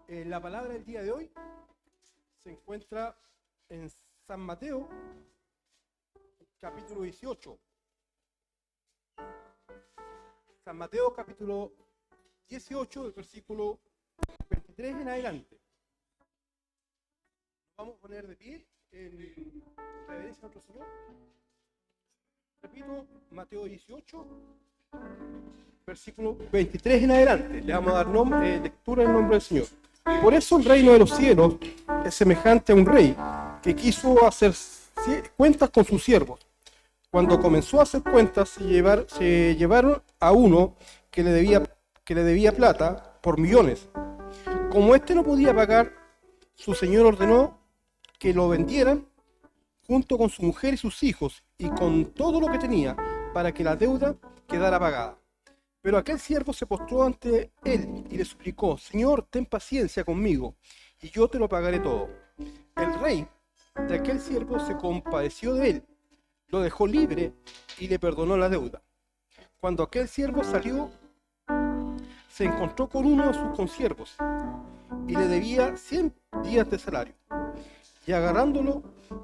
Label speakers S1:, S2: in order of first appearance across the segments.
S1: La palabra del día de hoy se encuentra en San Mateo, capítulo 18. San Mateo, capítulo 18, del versículo 23 en adelante. Vamos a poner de pie en reverencia a nuestro Señor. Repito, Mateo 18, versículo 23 en adelante. Le vamos a dar lectura en nombre del Señor. Por eso el reino de los cielos es semejante a un rey que quiso hacer cuentas con sus siervos. Cuando comenzó a hacer cuentas, se llevaron a uno que le debía plata por millones. Como éste no podía pagar, su señor ordenó que lo vendieran junto con su mujer y sus hijos y con todo lo que tenía para que la deuda quedara pagada. Pero aquel siervo se postró ante él y le suplicó: Señor, ten paciencia conmigo y yo te lo pagaré todo. El rey de aquel siervo se compadeció de él, lo dejó libre y le perdonó la deuda. Cuando aquel siervo salió, se encontró con uno de sus consiervos y le debía 100 días de salario. Y agarrándolo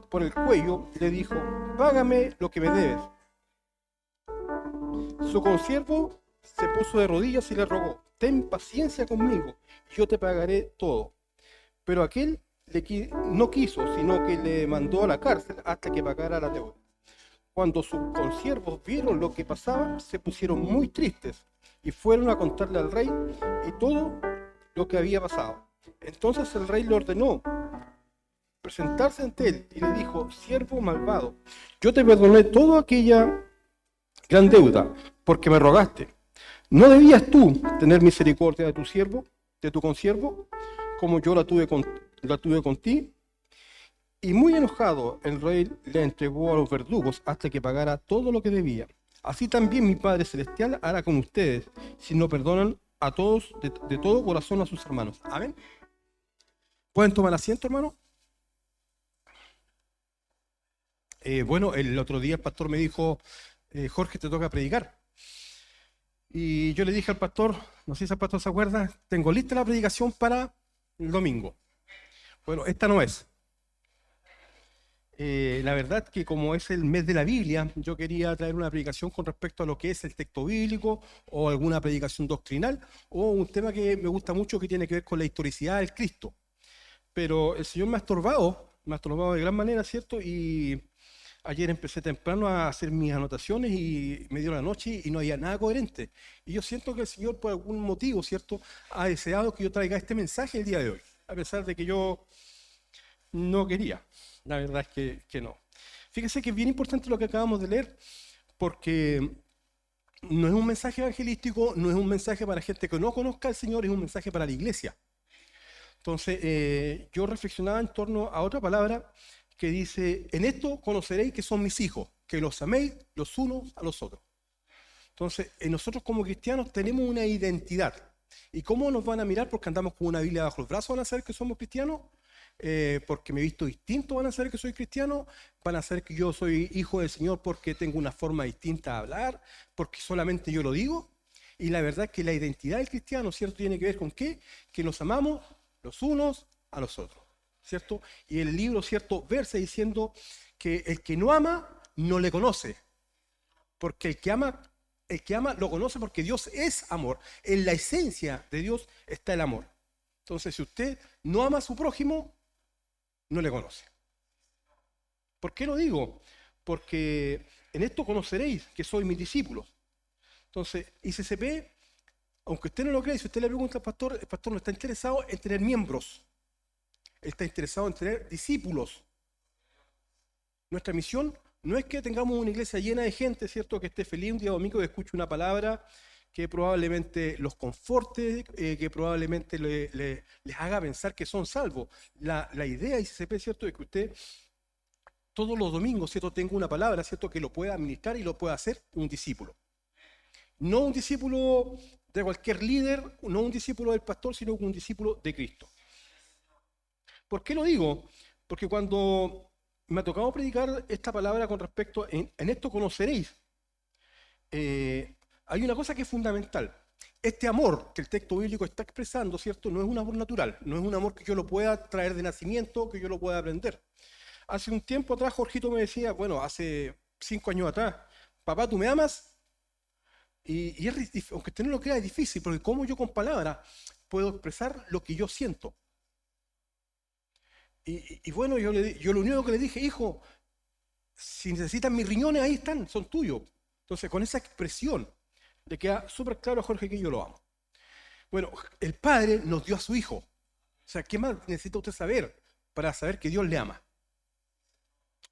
S1: por el cuello, le dijo: págame lo que me debes. Su consiervo se puso de rodillas y le rogó: ten paciencia conmigo y yo te pagaré todo. Pero aquel no quiso, sino que le mandó a la cárcel hasta que pagara la deuda. Cuando sus consiervos vieron lo que pasaba, se pusieron muy tristes y fueron a contarle al rey y todo lo que había pasado. Entonces el rey le ordenó presentarse ante él y le dijo: siervo malvado, yo te perdoné toda aquella gran deuda porque me rogaste. ¿No debías tú tener misericordia de tu siervo, de tu consiervo, como yo la tuve con ti? Y muy enojado, el rey le entregó a los verdugos hasta que pagara todo lo que debía. Así también mi Padre Celestial hará con ustedes, si no perdonan a todos de todo corazón a sus hermanos. Amén. ¿Pueden tomar asiento, hermano? Bueno, el otro día el pastor me dijo: Jorge, te toca predicar. Y yo le dije al pastor, no sé si el pastor se acuerda, tengo lista la predicación para el domingo. Bueno, esta no es. La verdad que como es el mes de la Biblia, yo quería traer una predicación con respecto a lo que es el texto bíblico o alguna predicación doctrinal o un tema que me gusta mucho que tiene que ver con la historicidad del Cristo. Pero el Señor me ha estorbado de gran manera, ¿cierto? Y ayer empecé temprano a hacer mis anotaciones y me dio la noche y no había nada coherente. Y yo siento que el Señor por algún motivo, ¿cierto?, ha deseado que yo traiga este mensaje el día de hoy, a pesar de que yo no quería. La verdad es que no. Fíjese que es bien importante lo que acabamos de leer, porque no es un mensaje evangelístico, no es un mensaje para gente que no conozca al Señor, es un mensaje para la iglesia. Entonces, yo reflexionaba en torno a otra palabra que dice: en esto conoceréis que son mis hijos, que los améis los unos a los otros. Entonces, nosotros como cristianos tenemos una identidad. ¿Y cómo nos van a mirar? Porque andamos con una Biblia bajo el brazo, ¿van a saber que somos cristianos? Porque me he visto distinto, van a saber que soy cristiano, van a saber que yo soy hijo del Señor porque tengo una forma distinta de hablar, porque solamente yo lo digo. Y la verdad es que la identidad del cristiano, ¿cierto?, tiene que ver con qué, que nos amamos los unos a los otros, ¿cierto? Y el libro, ¿cierto?, versa diciendo que el que no ama no le conoce, porque el que ama lo conoce, porque Dios es amor. En la esencia de Dios está el amor. Entonces, si usted no ama a su prójimo, no le conoce. ¿Por qué lo digo? Porque en esto conoceréis que sois mis discípulos. Entonces, ICCP, aunque usted no lo crea, si usted le pregunta al pastor, el pastor no está interesado en tener miembros. Él está interesado en tener discípulos. Nuestra misión no es que tengamos una iglesia llena de gente, ¿cierto?, que esté feliz un día domingo y escuche una palabra que probablemente los conforte, que probablemente les haga pensar que son salvos. La idea, ICCP, ¿cierto?, es que usted todos los domingos, ¿cierto?, tenga una palabra, ¿cierto?, que lo pueda administrar y lo pueda hacer un discípulo. No un discípulo de cualquier líder, no un discípulo del pastor, sino un discípulo de Cristo. ¿Por qué lo digo? Porque cuando me ha tocado predicar esta palabra con respecto en esto conoceréis, hay una cosa que es fundamental, este amor que el texto bíblico está expresando, ¿cierto? No es un amor natural, no es un amor que yo lo pueda traer de nacimiento, que yo lo pueda aprender. Hace un tiempo atrás Jorgito me decía, bueno, hace 5 años atrás, papá, ¿tú me amas? Y aunque usted no lo crea, es difícil, porque cómo yo con palabras puedo expresar lo que yo siento. Y bueno, yo lo único que le dije, hijo, si necesitan mis riñones, ahí están, son tuyos. Entonces, con esa expresión, le queda súper claro a Jorge que yo lo amo. Bueno, el Padre nos dio a su Hijo. O sea, ¿qué más necesita usted saber para saber que Dios le ama?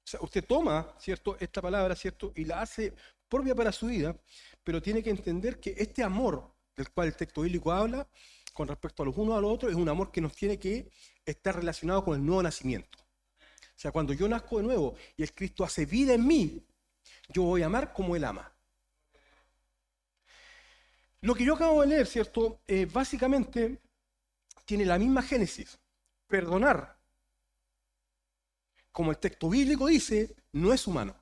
S1: O sea, usted toma, ¿cierto?, esta palabra, ¿cierto?, y la hace propia para su vida, pero tiene que entender que este amor del cual el texto bíblico habla, con respecto a los unos a los otros, es un amor que nos tiene que estar relacionado con el nuevo nacimiento. O sea, cuando yo nazco de nuevo y el Cristo hace vida en mí, yo voy a amar como Él ama. Lo que yo acabo de leer, ¿cierto?, básicamente tiene la misma génesis. Perdonar, como el texto bíblico dice, no es humano.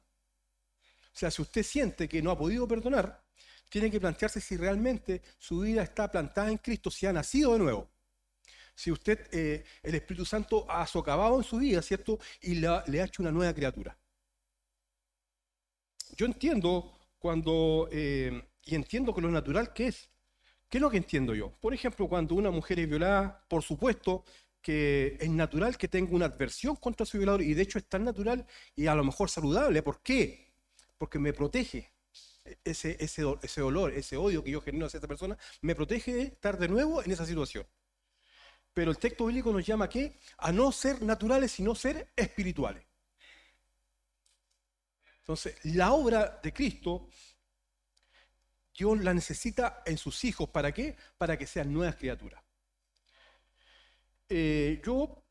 S1: O sea, si usted siente que no ha podido perdonar, tiene que plantearse si realmente su vida está plantada en Cristo, si ha nacido de nuevo. Si usted, el Espíritu Santo ha socavado en su vida, ¿cierto?, y le ha hecho una nueva criatura. Yo entiendo y entiendo que lo natural que es. ¿Qué es lo que entiendo yo? Por ejemplo, cuando una mujer es violada, por supuesto que es natural que tenga una adversión contra su violador, y de hecho es tan natural y a lo mejor saludable. ¿Por qué? Porque me protege. Ese dolor, ese odio que yo genero hacia esa persona, me protege de estar de nuevo en esa situación. Pero el texto bíblico nos llama ¿qué? A no ser naturales, sino ser espirituales. Entonces, la obra de Cristo, Dios la necesita en sus hijos. ¿Para qué? Para que sean nuevas criaturas. Lo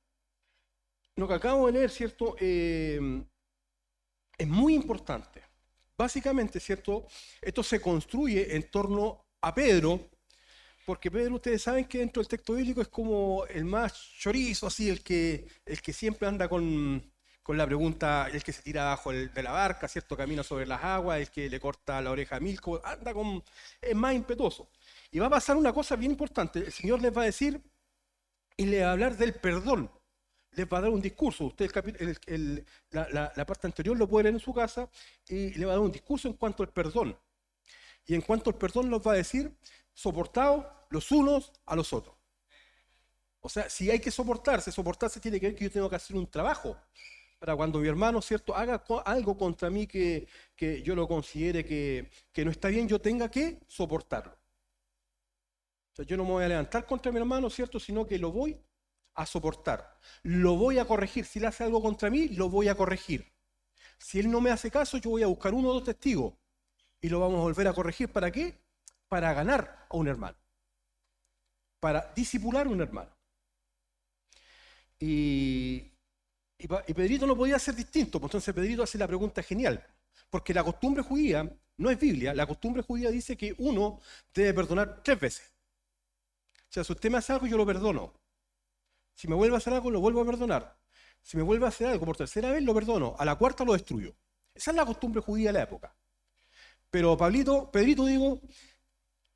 S1: que acabo de leer, ¿cierto?, es muy importante. Básicamente, ¿cierto?, esto se construye en torno a Pedro, porque Pedro, ustedes saben que dentro del texto bíblico es como el más chorizo, así, el que siempre anda con la pregunta, el que se tira abajo de la barca, ¿cierto?, camina sobre las aguas, el que le corta la oreja a Milco, es más impetuoso. Y va a pasar una cosa bien importante, el Señor les va a decir y le va a hablar del perdón. Les va a dar un discurso. Usted la parte anterior lo puede leer en su casa y le va a dar un discurso en cuanto al perdón. Y en cuanto al perdón nos va a decir, soportaos los unos a los otros. O sea, si hay que soportarse tiene que ver que yo tengo que hacer un trabajo para cuando mi hermano, ¿cierto?, haga algo contra mí que yo lo considere que no está bien, yo tenga que soportarlo. O sea, yo no me voy a levantar contra mi hermano, ¿cierto?, sino que lo voy a soportar. Lo voy a corregir. Si él hace algo contra mí, lo voy a corregir. Si él no me hace caso, yo voy a buscar 1 o 2 testigos y lo vamos a volver a corregir. ¿Para qué? Para ganar a un hermano. Para discipular a un hermano. Y Pedrito no podía ser distinto. Pues entonces Pedrito hace la pregunta genial. Porque la costumbre judía, no es Biblia, la costumbre judía dice que uno debe perdonar 3 veces. O sea, si usted me hace algo, yo lo perdono. Si me vuelve a hacer algo, lo vuelvo a perdonar. Si me vuelve a hacer algo por 3.ª vez, lo perdono. A la 4.ª lo destruyo. Esa es la costumbre judía de la época. Pero Pedrito, digo,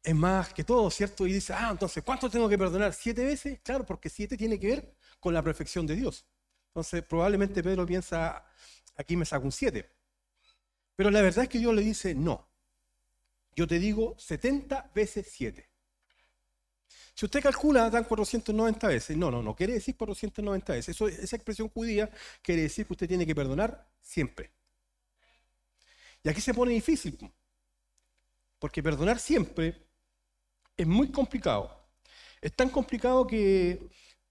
S1: es más que todo, ¿cierto? Y dice, entonces, ¿cuánto tengo que perdonar? 7 veces. Claro, porque 7 tiene que ver con la perfección de Dios. Entonces, probablemente Pedro piensa, aquí me saco un 7. Pero la verdad es que Dios le dice, no. Yo te digo 70 veces 7. Si usted calcula, dan 490 veces. No quiere decir 490 veces. Esa expresión judía quiere decir que usted tiene que perdonar siempre. Y aquí se pone difícil, porque perdonar siempre es muy complicado. Es tan complicado que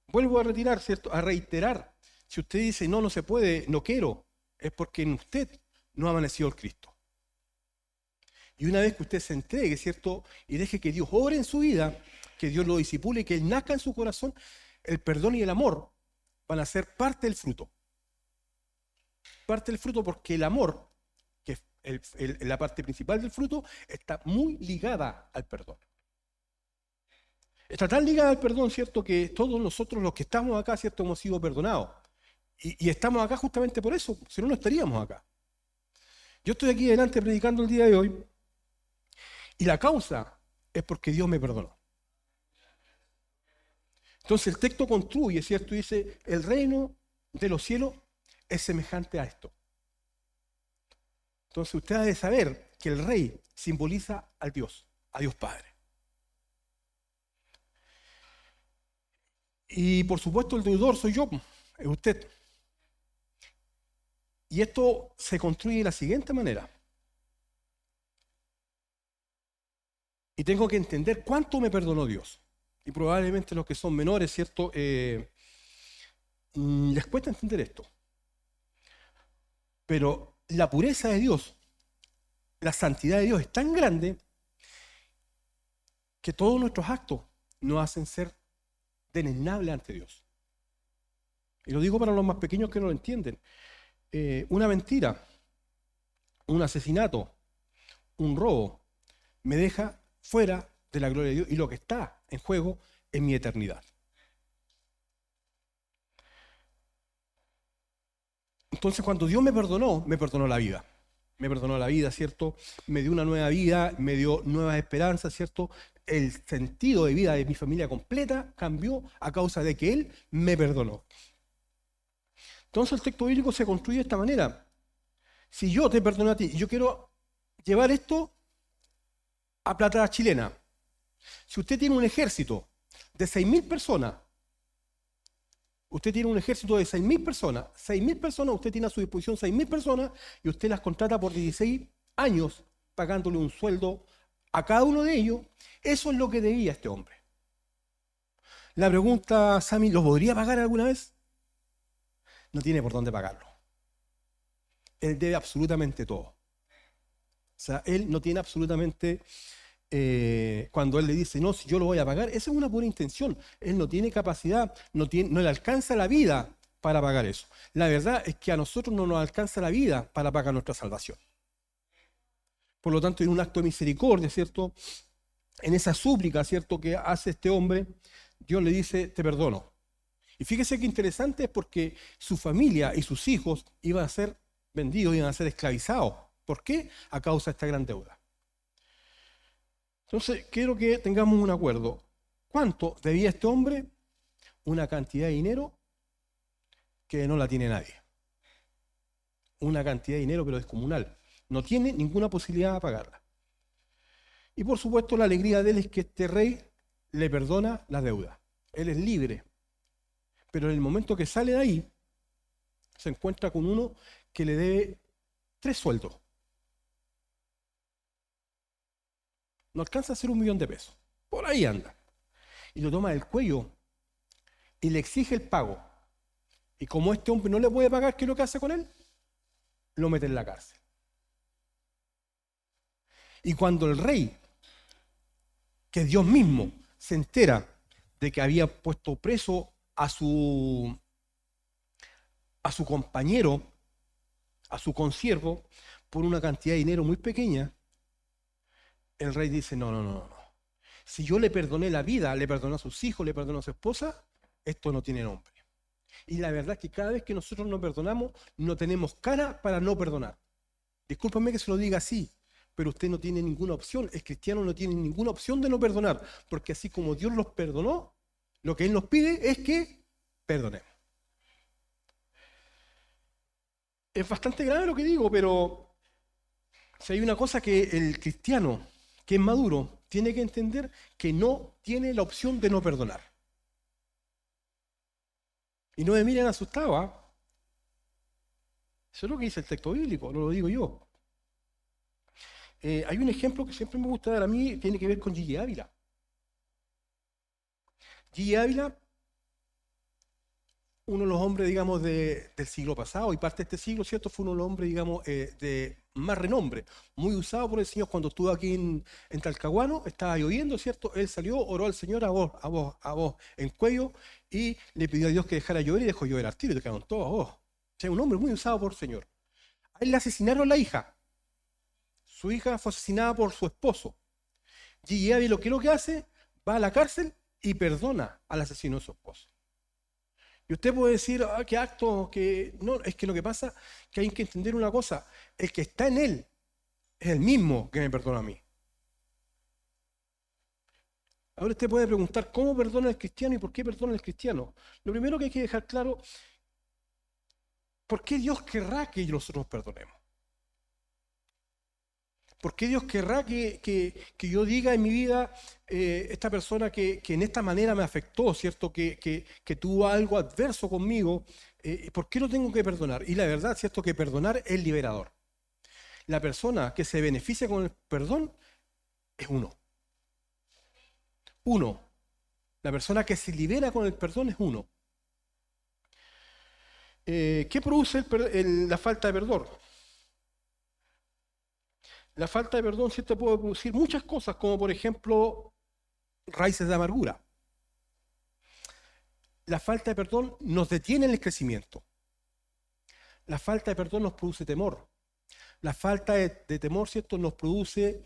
S1: vuelvo a retirar, ¿cierto?, a reiterar. Si usted dice, no se puede, no quiero, es porque en usted no ha amanecido el Cristo. Y una vez que usted se entregue, ¿cierto?, y deje que Dios obre en su vida, que Dios lo disipule, que Él nazca en su corazón, el perdón y el amor van a ser parte del fruto. Parte del fruto porque el amor, que es la parte principal del fruto, está muy ligada al perdón. Está tan ligada al perdón, ¿cierto?, que todos nosotros los que estamos acá, ¿cierto?, hemos sido perdonados. Y estamos acá justamente por eso, si no, no estaríamos acá. Yo estoy aquí delante predicando el día de hoy, y la causa es porque Dios me perdonó. Entonces el texto construye, ¿cierto? Dice, el reino de los cielos es semejante a esto. Entonces usted ha de saber que el rey simboliza a Dios Padre. Y por supuesto el deudor soy yo, es usted. Y esto se construye de la siguiente manera. Y tengo que entender cuánto me perdonó Dios. Y probablemente los que son menores, ¿cierto? Les cuesta entender esto. Pero la pureza de Dios, la santidad de Dios es tan grande que todos nuestros actos nos hacen ser deleznables ante Dios. Y lo digo para los más pequeños que no lo entienden. Una mentira, un asesinato, un robo, me deja fuera de la gloria de Dios y lo que está en juego es mi eternidad. Entonces cuando Dios me perdonó la vida. Me perdonó la vida, ¿cierto? Me dio una nueva vida, me dio nuevas esperanzas, ¿cierto? El sentido de vida de mi familia completa cambió a causa de que Él me perdonó. Entonces el texto bíblico se construye de esta manera. Si yo te perdono a ti y yo quiero llevar esto a plata chilena, si usted tiene un ejército de 6.000 personas, usted tiene un ejército de 6.000 personas, usted tiene a su disposición 6.000 personas y usted las contrata por 16 años pagándole un sueldo a cada uno de ellos, eso es lo que debía este hombre. La pregunta, Sammy, ¿lo podría pagar alguna vez? No tiene por dónde pagarlo. Él debe absolutamente todo. O sea, él no tiene absolutamente... cuando él le dice, no, si yo lo voy a pagar, esa es una pura intención. Él no tiene capacidad, no le alcanza la vida para pagar eso. La verdad es que a nosotros no nos alcanza la vida para pagar nuestra salvación. Por lo tanto, en un acto de misericordia, ¿cierto? En esa súplica, ¿cierto?, que hace este hombre, Dios le dice, te perdono. Y fíjese qué interesante es porque su familia y sus hijos iban a ser vendidos, iban a ser esclavizados. ¿Por qué? A causa de esta gran deuda. Entonces, quiero que tengamos un acuerdo. ¿Cuánto debía este hombre? Una cantidad de dinero que no la tiene nadie. Una cantidad de dinero, pero descomunal. No tiene ninguna posibilidad de pagarla. Y por supuesto, la alegría de él es que este rey le perdona la deuda. Él es libre. Pero en el momento que sale de ahí, se encuentra con uno que le debe 3 sueldos. No alcanza a hacer 1.000.000 de pesos. Por ahí anda. Y lo toma del cuello y le exige el pago. Y como este hombre no le puede pagar, ¿qué es lo que hace con él? Lo mete en la cárcel. Y cuando el rey, que es Dios mismo, se entera de que había puesto preso a su compañero, a su consiervo, por una cantidad de dinero muy pequeña, el rey dice, no. Si yo le perdoné la vida, le perdonó a sus hijos, le perdonó a su esposa, esto no tiene nombre. Y la verdad es que cada vez que nosotros nos perdonamos, no tenemos cara para no perdonar. Discúlpame que se lo diga así, pero usted no tiene ninguna opción, el cristiano no tiene ninguna opción de no perdonar, porque así como Dios los perdonó, lo que Él nos pide es que perdonemos. Es bastante grave lo que digo, pero si hay una cosa que el cristiano, que es maduro, tiene que entender, que no tiene la opción de no perdonar. Y no me miren asustado, ¿ah? Eso es lo que dice el texto bíblico, no lo digo yo. Hay un ejemplo que siempre me gusta dar a mí, tiene que ver con Gigi Ávila. Gigi Ávila, uno de los hombres, digamos, del siglo pasado y parte de este siglo, ¿cierto? Fue uno de los hombres, digamos, de más renombre, muy usado por el Señor. Cuando estuvo aquí en Talcahuano, estaba lloviendo, ¿cierto? Él salió, oró al Señor a voz en cuello y le pidió a Dios que dejara llover y dejó llover al tiro y te quedaron todos a voz. O sea, un hombre muy usado por el Señor. A él le asesinaron la hija. Su hija fue asesinada por su esposo. Gigi Ávila, ¿qué es lo que hace? Va a la cárcel y perdona al asesino de su esposo. Y usted puede decir, qué acto, que no, es que lo que pasa es que hay que entender una cosa, el que está en él es el mismo que me perdona a mí. Ahora usted puede preguntar, ¿cómo perdona el cristiano y por qué perdona el cristiano? Lo primero que hay que dejar claro, ¿por qué Dios querrá que nosotros perdonemos? ¿Por qué Dios querrá que yo diga en mi vida, esta persona que en esta manera me afectó, ¿cierto? Que tuvo algo adverso conmigo, ¿por qué lo tengo que perdonar? Y la verdad, ¿cierto? Que perdonar es liberador. La persona que se beneficia con el perdón es uno. Uno. La persona que se libera con el perdón es uno. ¿Qué produce la falta de perdón? La falta de perdón, ¿cierto? Puede producir muchas cosas, como por ejemplo raíces de amargura. La falta de perdón nos detiene en el crecimiento. La falta de perdón nos produce temor. La falta de temor, ¿cierto? Nos produce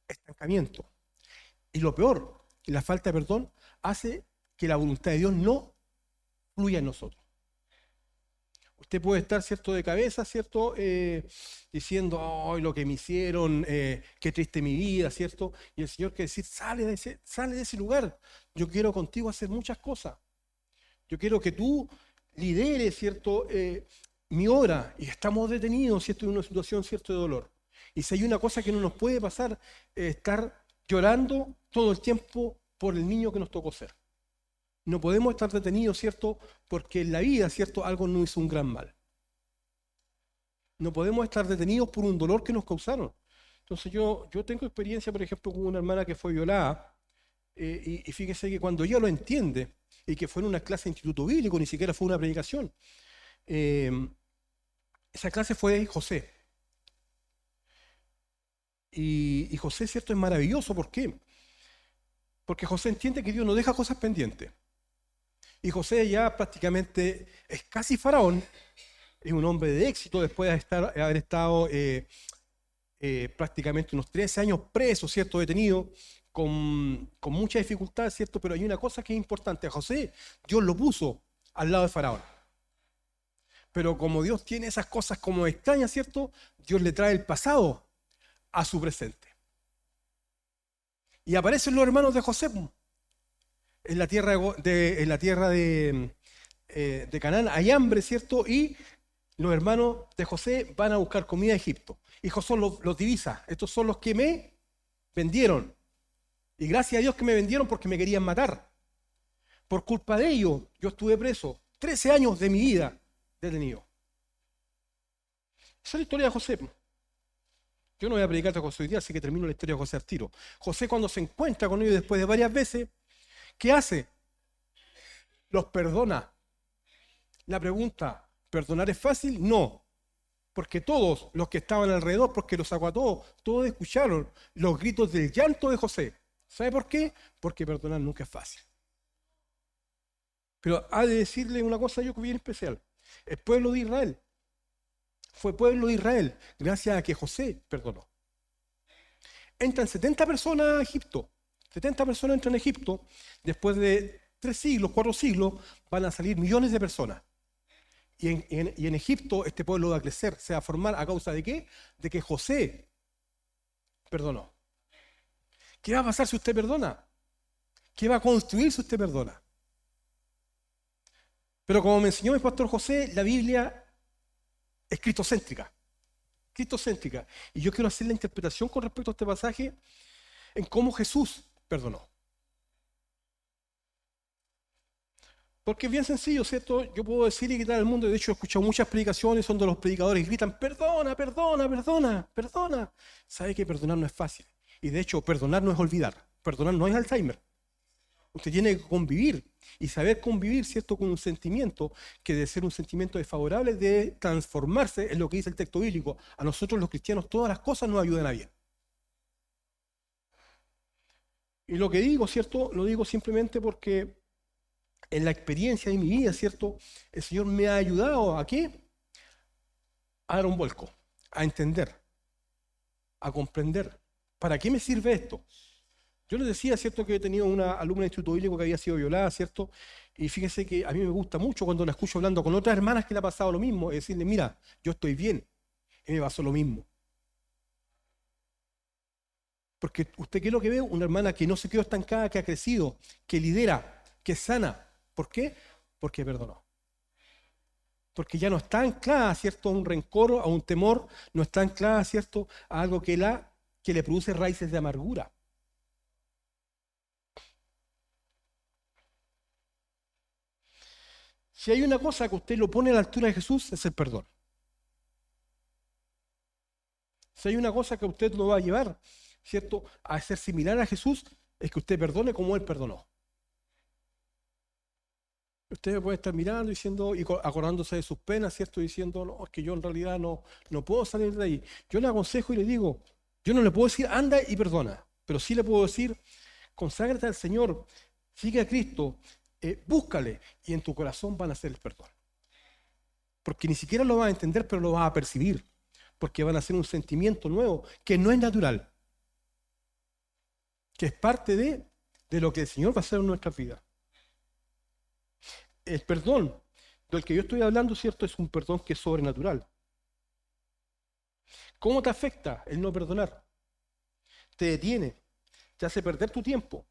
S1: estancamiento. Y lo peor, la falta de perdón hace que la voluntad de Dios no fluya en nosotros. Usted puede estar, ¿cierto?, de cabeza, ¿cierto?, diciendo, ¡ay, lo que me hicieron! ¡Qué triste mi vida!, ¿cierto? Y el Señor quiere decir, sale de ese lugar. Yo quiero contigo hacer muchas cosas. Yo quiero que tú lideres, ¿cierto?, mi obra. Y estamos detenidos, ¿cierto?, en una situación, ¿cierto?, de dolor. Y si hay una cosa que no nos puede pasar, estar llorando todo el tiempo por el niño que nos tocó ser. No podemos estar detenidos, ¿cierto?, porque en la vida, ¿cierto?, algo nos hizo un gran mal. No podemos estar detenidos por un dolor que nos causaron. Entonces yo tengo experiencia, por ejemplo, con una hermana que fue violada, y fíjese que cuando ella lo entiende, y que fue en una clase de instituto bíblico, ni siquiera fue una predicación, esa clase fue de José. Y José, ¿cierto?, es maravilloso. ¿Por qué? Porque José entiende que Dios no deja cosas pendientes. Y José ya prácticamente es casi faraón, es un hombre de éxito después de haber estado prácticamente unos 13 años preso, ¿cierto?, detenido, con mucha dificultad, ¿cierto? Pero hay una cosa que es importante. A José, Dios lo puso al lado de faraón. Pero como Dios tiene esas cosas como extrañas, ¿cierto?, Dios le trae el pasado a su presente. Y aparecen los hermanos de José en la tierra de Canaán. Hay hambre, ¿cierto? Y los hermanos de José van a buscar comida a Egipto. Y José los divisa. Estos son los que me vendieron. Y gracias a Dios que me vendieron, porque me querían matar. Por culpa de ellos, yo estuve preso 13 años de mi vida detenido. Esa es la historia de José. Yo no voy a predicar de José hoy día, así que termino la historia de José al tiro. José, cuando se encuentra con ellos después de varias veces, ¿qué hace? Los perdona. La pregunta, ¿perdonar es fácil? No. Porque todos los que estaban alrededor, porque los sacó a todos escucharon los gritos del llanto de José. ¿Sabe por qué? Porque perdonar nunca es fácil. Pero ha de decirle una cosa yo que bien especial. El pueblo de Israel fue pueblo de Israel gracias a que José perdonó. Entran 70 personas a Egipto. 70 personas entran a Egipto. Después de 3 siglos, 4 siglos, van a salir millones de personas. Y en Egipto este pueblo va a crecer, se va a formar a causa de ¿qué? De que José perdonó. ¿Qué va a pasar si usted perdona? ¿Qué va a construir si usted perdona? Pero como me enseñó mi pastor José, la Biblia es cristocéntrica. Cristocéntrica. Y yo quiero hacer la interpretación con respecto a este pasaje en cómo Jesús perdonó. Porque es bien sencillo, ¿cierto? Yo puedo decir y gritar al mundo. De hecho, he escuchado muchas predicaciones donde los predicadores gritan, perdona, perdona, perdona, perdona. ¿Sabe que perdonar no es fácil? Y de hecho, perdonar no es olvidar. Perdonar no es Alzheimer. Usted tiene que convivir y saber convivir, ¿cierto?, con un sentimiento que de ser un sentimiento desfavorable debe transformarse en lo que dice el texto bíblico. A nosotros los cristianos todas las cosas nos ayudan a bien. Y lo que digo, ¿cierto?, lo digo simplemente porque en la experiencia de mi vida, ¿cierto?, el Señor me ha ayudado ¿a qué? A dar un vuelco, a entender, a comprender. ¿Para qué me sirve esto? Yo les decía, ¿cierto?, que he tenido una alumna de instituto bíblico que había sido violada, ¿cierto? Y fíjese que a mí me gusta mucho cuando la escucho hablando con otras hermanas que le ha pasado lo mismo, es decirle, mira, yo estoy bien, y me pasó lo mismo. Porque usted, ¿qué es lo que ve? Una hermana que no se quedó estancada, que ha crecido, que lidera, que es sana. ¿Por qué? Porque perdonó. Porque ya no está anclada, ¿cierto?, a un rencor, a un temor, no está anclada, ¿cierto?, a algo que le produce raíces de amargura. Si hay una cosa que usted lo pone a la altura de Jesús, es el perdón. Si hay una cosa que usted lo va a llevar, ¿cierto?, a ser similar a Jesús, es que usted perdone como Él perdonó. Usted puede estar mirando diciendo y acordándose de sus penas, ¿cierto? Diciendo, no, es que yo en realidad no puedo salir de ahí. Yo le aconsejo y le digo, yo no le puedo decir anda y perdona, pero sí le puedo decir, conságrate al Señor, sigue a Cristo, búscale y en tu corazón van a hacer el perdón. Porque ni siquiera lo vas a entender, pero lo vas a percibir. Porque van a ser un sentimiento nuevo que no es natural, que es parte de lo que el Señor va a hacer en nuestras vidas. El perdón del que yo estoy hablando, ¿cierto?, es un perdón que es sobrenatural. ¿Cómo te afecta el no perdonar? Te detiene, te hace perder tu tiempo,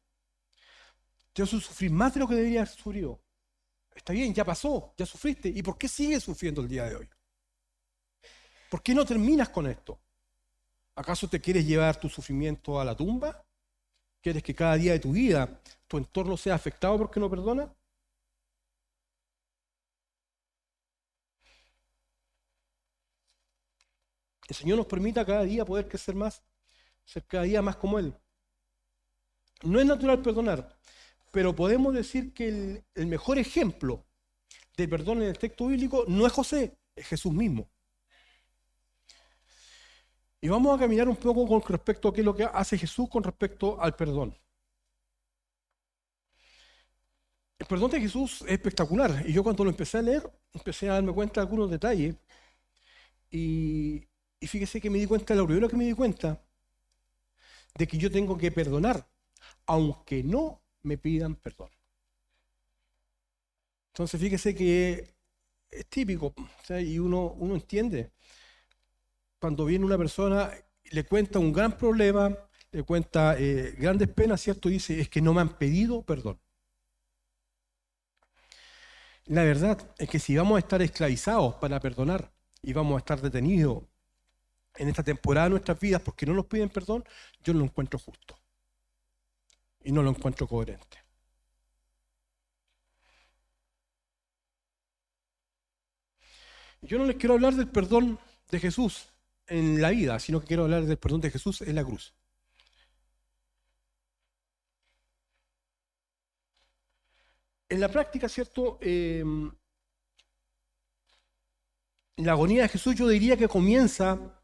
S1: te hace sufrir más de lo que deberías haber sufrido. Está bien, ya pasó, ya sufriste. ¿Y por qué sigues sufriendo el día de hoy? ¿Por qué no terminas con esto? ¿Acaso te quieres llevar tu sufrimiento a la tumba? ¿Quieres que cada día de tu vida tu entorno sea afectado porque no perdonas? El Señor nos permita cada día poder crecer más, ser cada día más como Él. No es natural perdonar, pero podemos decir que el mejor ejemplo de perdón en el texto bíblico no es José, es Jesús mismo. Y vamos a caminar un poco con respecto a qué es lo que hace Jesús con respecto al perdón. El perdón de Jesús es espectacular. Y yo cuando lo empecé a leer, empecé a darme cuenta de algunos detalles. Y fíjese que me di cuenta, lo primero que me di cuenta, de que yo tengo que perdonar, aunque no me pidan perdón. Entonces fíjese que es típico, o sea, y uno entiende. Cuando viene una persona, le cuenta un gran problema, le cuenta grandes penas, ¿cierto? Y dice, es que no me han pedido perdón. La verdad es que si vamos a estar esclavizados para perdonar y vamos a estar detenidos en esta temporada de nuestras vidas porque no nos piden perdón, yo no lo encuentro justo y no lo encuentro coherente. Yo no les quiero hablar del perdón de Jesús en la vida, sino que quiero hablar del perdón de Jesús en la cruz. En la práctica, ¿cierto? La agonía de Jesús yo diría que comienza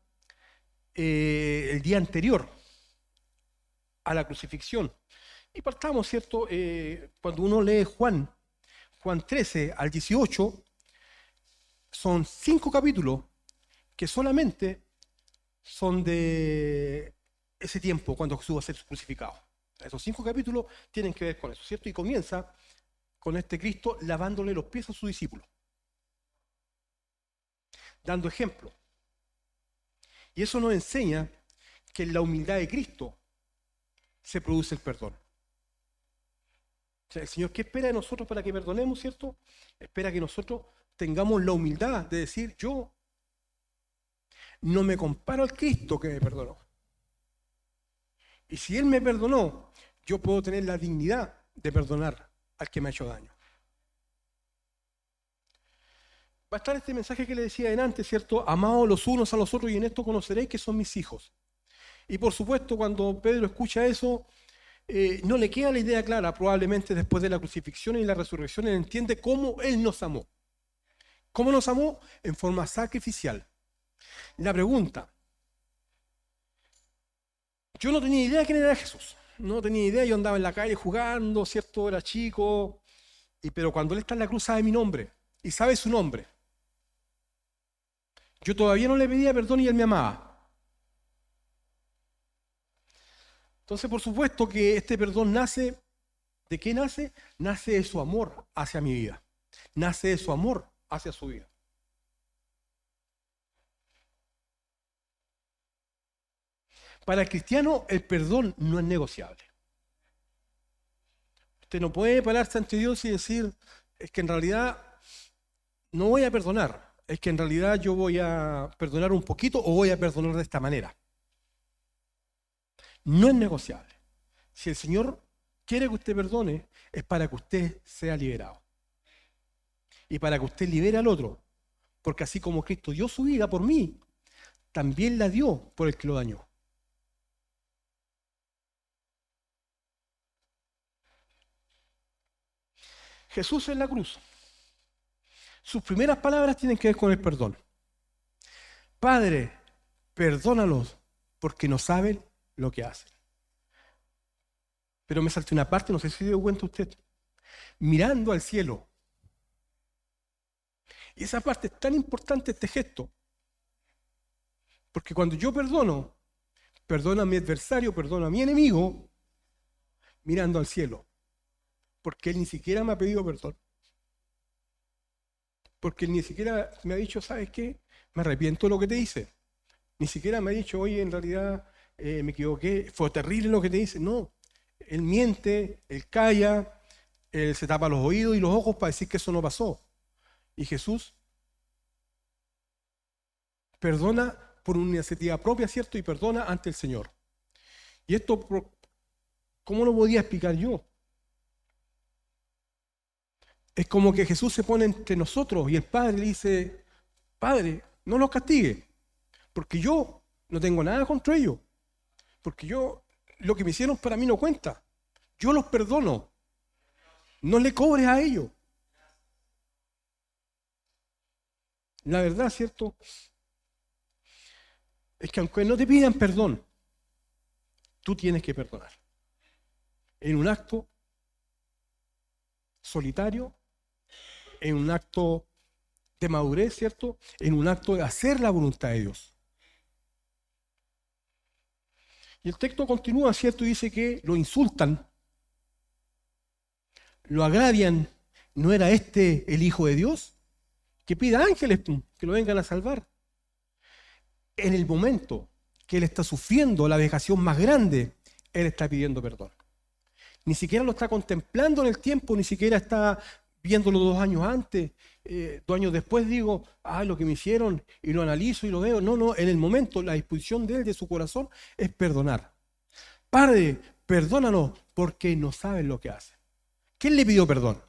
S1: el día anterior a la crucifixión. Y partamos, ¿cierto? Cuando uno lee Juan 13 al 18, son 5 capítulos que solamente son de ese tiempo cuando Jesús va a ser crucificado. Esos 5 capítulos tienen que ver con eso, ¿cierto? Y comienza con este Cristo lavándole los pies a sus discípulos, dando ejemplo. Y eso nos enseña que en la humildad de Cristo se produce el perdón. O sea, el Señor, ¿qué espera de nosotros para que perdonemos, cierto? Espera que nosotros tengamos la humildad de decir, yo no me comparo al Cristo que me perdonó. Y si Él me perdonó, yo puedo tener la dignidad de perdonar al que me ha hecho daño. Va a estar este mensaje que le decía antes, ¿cierto? Amados los unos a los otros y en esto conoceréis que son mis hijos. Y por supuesto, cuando Pedro escucha eso, no le queda la idea clara. Probablemente después de la crucifixión y la resurrección, él entiende cómo Él nos amó. ¿Cómo nos amó? En forma sacrificial. La pregunta, yo no tenía idea de quién era Jesús. No tenía idea, yo andaba en la calle jugando, ¿cierto? Era chico. Pero cuando Él está en la cruz sabe mi nombre y sabe su nombre. Yo todavía no le pedía perdón y Él me amaba. Entonces, por supuesto que este perdón nace, ¿de qué nace? Nace de su amor hacia mi vida. Nace de su amor hacia su vida. Para el cristiano el perdón no es negociable. Usted no puede pararse ante Dios y decir, es que en realidad no voy a perdonar, es que en realidad yo voy a perdonar un poquito o voy a perdonar de esta manera. No es negociable. Si el Señor quiere que usted perdone, es para que usted sea liberado. Y para que usted libere al otro. Porque así como Cristo dio su vida por mí, también la dio por el que lo dañó. Jesús en la cruz, sus primeras palabras tienen que ver con el perdón. Padre, perdónalos porque no saben lo que hacen. Pero me salté una parte, no sé si se dio cuenta usted, mirando al cielo. Y esa parte es tan importante, este gesto, porque cuando yo perdono, perdono a mi adversario, perdono a mi enemigo, mirando al cielo, porque él ni siquiera me ha pedido perdón. Porque él ni siquiera me ha dicho, ¿sabes qué? Me arrepiento de lo que te hice. Ni siquiera me ha dicho, oye, en realidad me equivoqué, fue terrible lo que te hice. No, él miente, él calla, él se tapa los oídos y los ojos para decir que eso no pasó. Y Jesús perdona por una iniciativa propia, ¿cierto? Y perdona ante el Señor. Y esto, ¿cómo lo podía explicar yo? Es como que Jesús se pone entre nosotros y el Padre le dice, Padre, no los castigue, porque yo no tengo nada contra ellos, porque lo que me hicieron para mí no cuenta. Yo los perdono, no le cobres a ellos. La verdad, ¿cierto? Es que aunque no te pidan perdón, tú tienes que perdonar. En un acto solitario, en un acto de madurez, ¿cierto? En un acto de hacer la voluntad de Dios. Y el texto continúa, ¿cierto? Y dice que lo insultan, lo agravian. ¿No era este el Hijo de Dios? Que pida ángeles que lo vengan a salvar. En el momento que él está sufriendo la vejación más grande, él está pidiendo perdón. Ni siquiera lo está contemplando en el tiempo, ni siquiera está viéndolo 2 años antes, 2 años después digo, lo que me hicieron, y lo analizo y lo veo. No, no, en el momento la disposición de él, de su corazón, es perdonar. Padre, perdónanos porque no saben lo que hacen. ¿Quién le pidió perdón?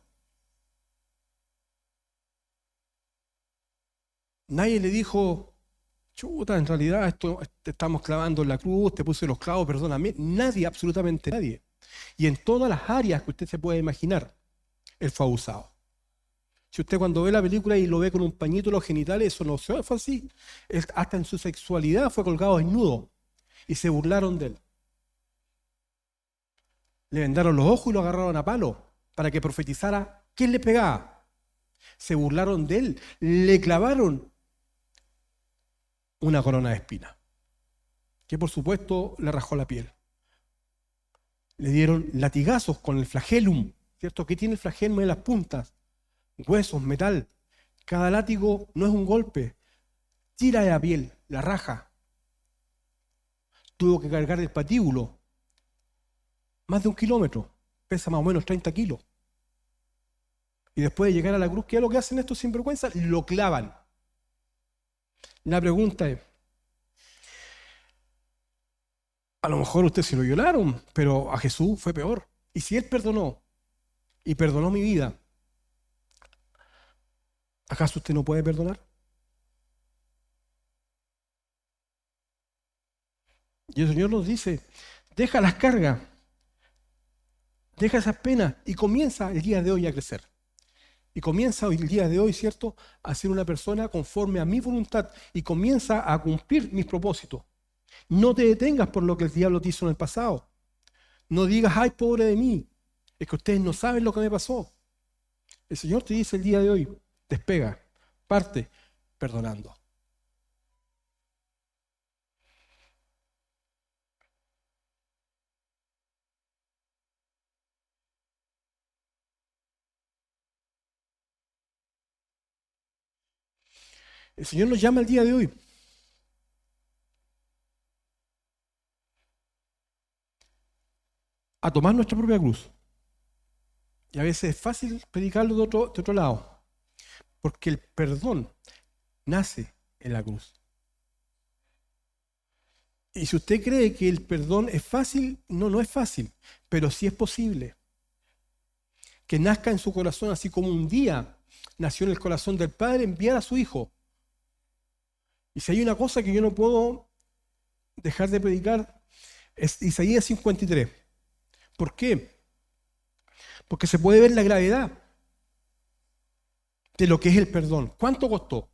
S1: Nadie le dijo, chuta, en realidad esto te estamos clavando en la cruz, te puse los clavos, perdóname. Nadie, absolutamente nadie. Y en todas las áreas que usted se puede imaginar, él fue abusado. Si usted cuando ve la película y lo ve con un pañito en los genitales, eso no fue así. Él, hasta en su sexualidad fue colgado desnudo y se burlaron de él. Le vendaron los ojos y lo agarraron a palo para que profetizara quién le pegaba. Se burlaron de él, le clavaron una corona de espinas, que por supuesto le rajó la piel. Le dieron latigazos con el flagellum, ¿cierto? ¿Qué tiene el flagellum en las puntas? Huesos, metal. Cada látigo no es un golpe, tira de la piel, la raja. Tuvo que cargar el patíbulo, más de 1 kilómetro, pesa más o menos 30 kilos. Y después de llegar a la cruz, ¿qué es lo que hacen estos sinvergüenzas? Lo clavan. La pregunta es, a lo mejor usted se lo violaron, pero a Jesús fue peor. Y si Él perdonó, y perdonó mi vida, ¿acaso usted no puede perdonar? Y el Señor nos dice, deja las cargas, deja esas penas y comienza el día de hoy a crecer. Y comienza el día de hoy, ¿cierto?, a ser una persona conforme a mi voluntad y comienza a cumplir mis propósitos. No te detengas por lo que el diablo te hizo en el pasado. No digas, ay, pobre de mí. Es que ustedes no saben lo que me pasó. El Señor te dice el día de hoy, despega, parte, perdonando. El Señor nos llama el día de hoy. a tomar nuestra propia cruz. Y a veces es fácil predicarlo de otro lado, porque el perdón nace en la cruz. Y si usted cree que el perdón es fácil, no es fácil, pero sí es posible. Que nazca en su corazón, así como un día nació en el corazón del Padre enviar a su Hijo. Y si hay una cosa que yo no puedo dejar de predicar, es Isaías 53. ¿Por qué? Porque se puede ver la gravedad de lo que es el perdón. ¿Cuánto costó?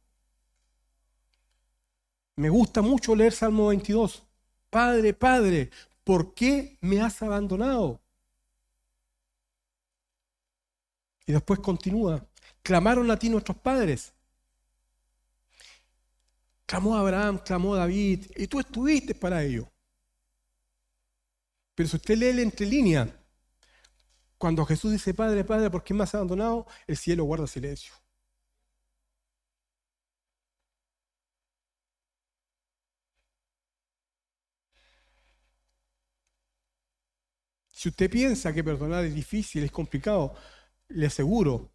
S1: Me gusta mucho leer Salmo 22. Padre, Padre, ¿por qué me has abandonado? Y después continúa. Clamaron a ti nuestros padres. Clamó Abraham, clamó David, y tú estuviste para ello. Pero si usted lee entre líneas, cuando Jesús dice, Padre, Padre, ¿por qué me has abandonado? El cielo guarda silencio. Si usted piensa que perdonar es difícil, es complicado, le aseguro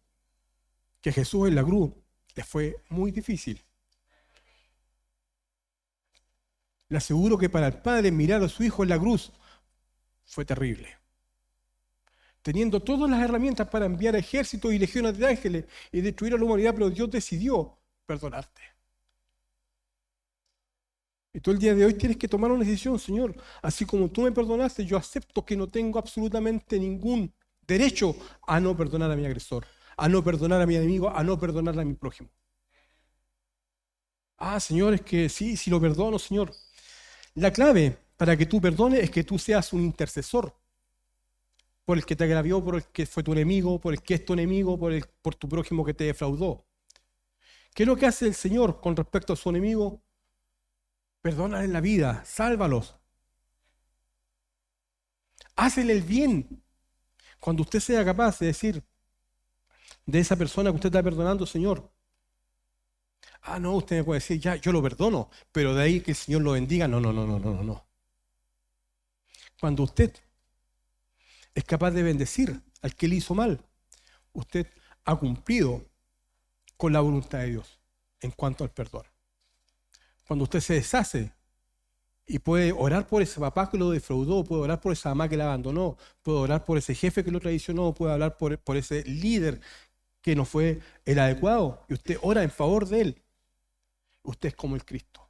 S1: que Jesús en la cruz le fue muy difícil. Le aseguro que para el Padre mirar a su Hijo en la cruz fue terrible. Teniendo todas las herramientas para enviar ejércitos y legiones de ángeles y destruir a la humanidad, pero Dios decidió perdonarte. Y tú el día de hoy tienes que tomar una decisión, Señor. Así como tú me perdonaste, yo acepto que no tengo absolutamente ningún derecho a no perdonar a mi agresor, a no perdonar a mi enemigo, a no perdonar a mi prójimo. Señor, es que sí lo perdono, Señor. La clave para que tú perdones es que tú seas un intercesor por el que te agravió, por el que fue tu enemigo, por el que es tu enemigo, por tu prójimo que te defraudó. ¿Qué es lo que hace el Señor con respecto a su enemigo? Perdónale la vida, sálvalos. Hácele el bien. Cuando usted sea capaz de decir de esa persona que usted está perdonando, Señor, no, usted me puede decir, ya, yo lo perdono, pero de ahí que el Señor lo bendiga, no. Cuando usted es capaz de bendecir al que le hizo mal, usted ha cumplido con la voluntad de Dios en cuanto al perdón. Cuando usted se deshace y puede orar por ese papá que lo defraudó, puede orar por esa mamá que la abandonó, puede orar por ese jefe que lo traicionó, puede hablar por ese líder que no fue el adecuado, y usted ora en favor de él, usted es como el Cristo,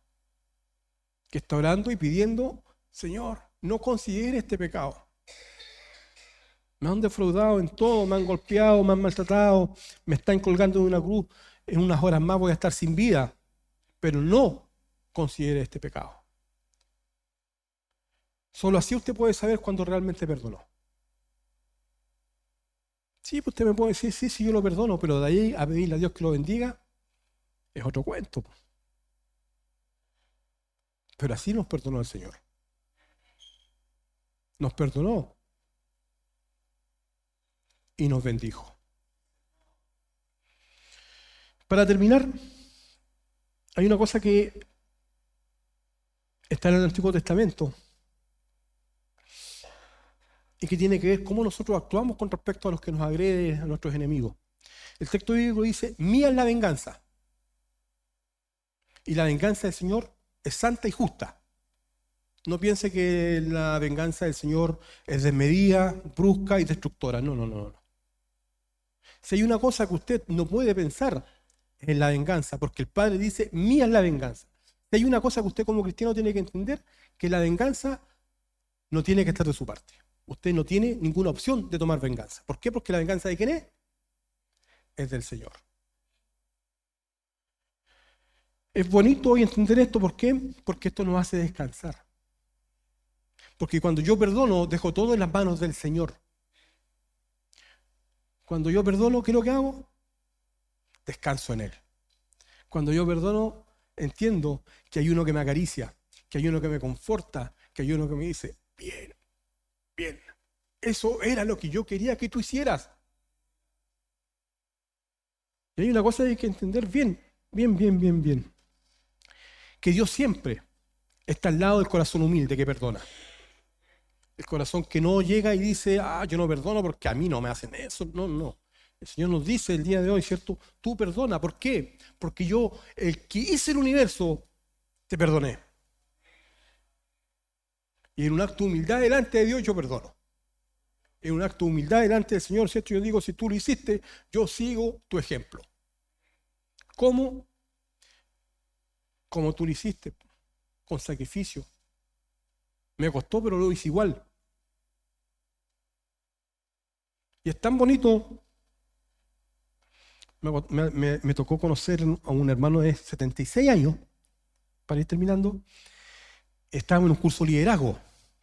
S1: que está orando y pidiendo, Señor, no considere este pecado. Me han defraudado en todo, me han golpeado, me han maltratado, me están colgando de una cruz, en unas horas más voy a estar sin vida, pero no considere este pecado. Solo así usted puede saber cuándo realmente perdonó. Sí, pues usted me puede decir, sí, yo lo perdono, pero de ahí a pedirle a Dios que lo bendiga, es otro cuento. Pero así nos perdonó el Señor. Nos perdonó y nos bendijo. Para terminar, hay una cosa que está en el Antiguo Testamento y que tiene que ver cómo nosotros actuamos con respecto a los que nos agreden, a nuestros enemigos. El texto bíblico dice, mía es la venganza. Y la venganza del Señor es santa y justa. No piense que la venganza del Señor es desmedida, brusca y destructora. No. Si hay una cosa que usted no puede pensar en la venganza, porque el Padre dice, mía es la venganza. Si hay una cosa que usted como cristiano tiene que entender, que la venganza no tiene que estar de su parte. Usted no tiene ninguna opción de tomar venganza. ¿Por qué? Porque la venganza ¿de quién es? Es del Señor. Es bonito hoy entender esto, ¿por qué? Porque esto nos hace descansar. Porque cuando yo perdono, dejo todo en las manos del Señor. Cuando yo perdono, ¿qué es lo que hago? Descanso en Él. Cuando yo perdono, entiendo que hay uno que me acaricia, que hay uno que me conforta, que hay uno que me dice, bien, eso era lo que yo quería que tú hicieras. Y hay una cosa que hay que entender bien. Que Dios siempre está al lado del corazón humilde que perdona. El corazón que no llega y dice, yo no perdono porque a mí no me hacen eso. No, no. El Señor nos dice el día de hoy, ¿cierto? Tú perdona. ¿Por qué? Porque yo, el que hice el universo, te perdoné. Y en un acto de humildad delante de Dios yo perdono. En un acto de humildad delante del Señor, ¿cierto? Yo digo, si tú lo hiciste, yo sigo tu ejemplo. ¿Cómo? Como tú lo hiciste, con sacrificio. Me costó, pero lo hice igual. Y es tan bonito. Me tocó conocer a un hermano de 76 años, para ir terminando. Estaba en un curso de liderazgo,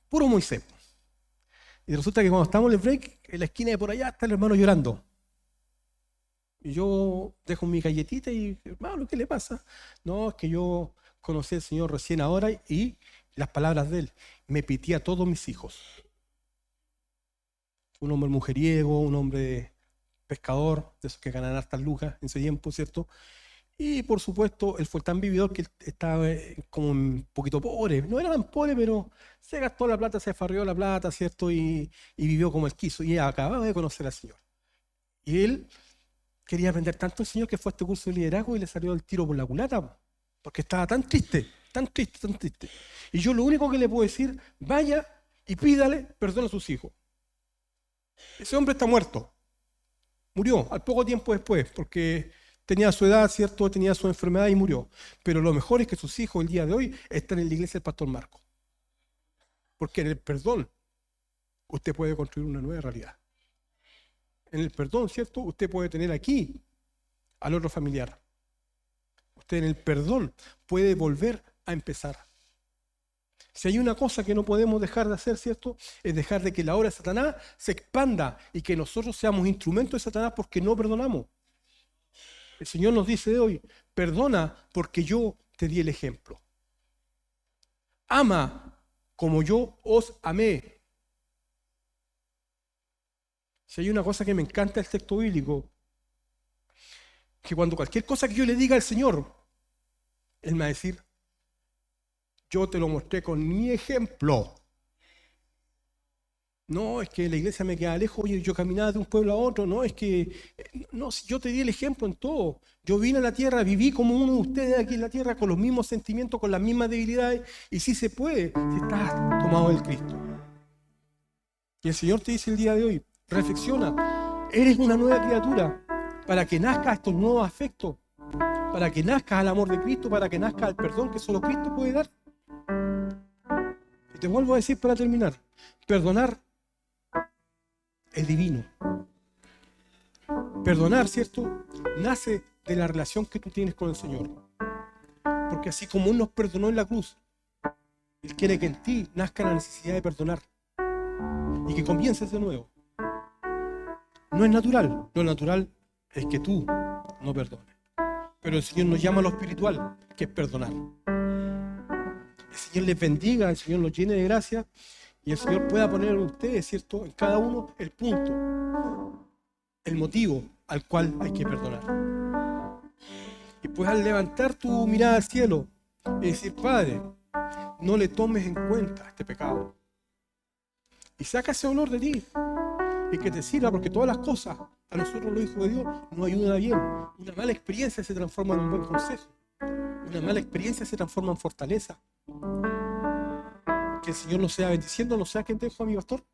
S1: puro Moisés. Y resulta que cuando estábamos en el break, en la esquina de por allá está el hermano llorando. Y yo dejo mi galletita y, hermano, ¿qué le pasa? No, es que yo conocí al Señor recién ahora y las palabras de él, me pitié a todos mis hijos. Un hombre mujeriego, un hombre pescador, de esos que ganan hartas lucas en ese tiempo, ¿cierto? Y por supuesto, él fue tan vividor que él estaba como un poquito pobre. No era tan pobre, pero se gastó la plata, se farrió la plata, ¿cierto? Y vivió como él quiso. Y acababa de conocer al Señor. Y él quería aprender tanto al Señor que fue a este curso de liderazgo y le salió el tiro por la culata, porque estaba tan triste, tan triste, tan triste. Y yo lo único que le puedo decir, vaya y pídale perdón a sus hijos. Ese hombre está muerto. Murió al poco tiempo después, porque tenía su edad, ¿cierto? Tenía su enfermedad y murió. Pero lo mejor es que sus hijos el día de hoy están en la iglesia del pastor Marco. Porque en el perdón usted puede construir una nueva realidad. En el perdón, ¿cierto? Usted puede tener aquí al otro familiar. Usted en el perdón puede volver a empezar. Si hay una cosa que no podemos dejar de hacer, ¿cierto? Es dejar de que la obra de Satanás se expanda y que nosotros seamos instrumentos de Satanás porque no perdonamos. El Señor nos dice de hoy, perdona porque yo te di el ejemplo. Ama como yo os amé. Si hay una cosa que me encanta del texto bíblico, que cuando cualquier cosa que yo le diga al Señor, Él me va a decir, yo te lo mostré con mi ejemplo. No, es que la iglesia me queda lejos, oye, yo caminaba de un pueblo a otro, no, es que, no, si yo te di el ejemplo en todo. Yo vine a la tierra, viví como uno de ustedes aquí en la tierra, con los mismos sentimientos, con las mismas debilidades, y sí se puede, si estás tomado del Cristo. Y el Señor te dice el día de hoy, reflexiona, eres una nueva criatura, para que nazca estos nuevos afectos, para que nazcas al amor de Cristo, para que nazca el perdón que solo Cristo puede dar. Y te vuelvo a decir para terminar, perdonar es divino. Perdonar, ¿cierto? Nace de la relación que tú tienes con el Señor. Porque así como Él nos perdonó en la cruz, Él quiere que en ti nazca la necesidad de perdonar y que comiences de nuevo. No es natural. Lo natural es que tú no perdones. Pero el Señor nos llama a lo espiritual, que es perdonar. El Señor les bendiga, el Señor los llene de gracia y el Señor pueda poner en ustedes, ¿cierto? En cada uno el punto, el motivo al cual hay que perdonar. Y puedas levantar tu mirada al cielo y decir, Padre, no le tomes en cuenta este pecado. Y saca ese olor de ti y que te sirva, porque todas las cosas a nosotros los hijos de Dios nos ayudan a bien. Una mala experiencia se transforma en un buen consejo. Una mala experiencia se transforma en fortaleza. Que el Señor nos sea bendiciendo, no sea quien te dejo a mi pastor.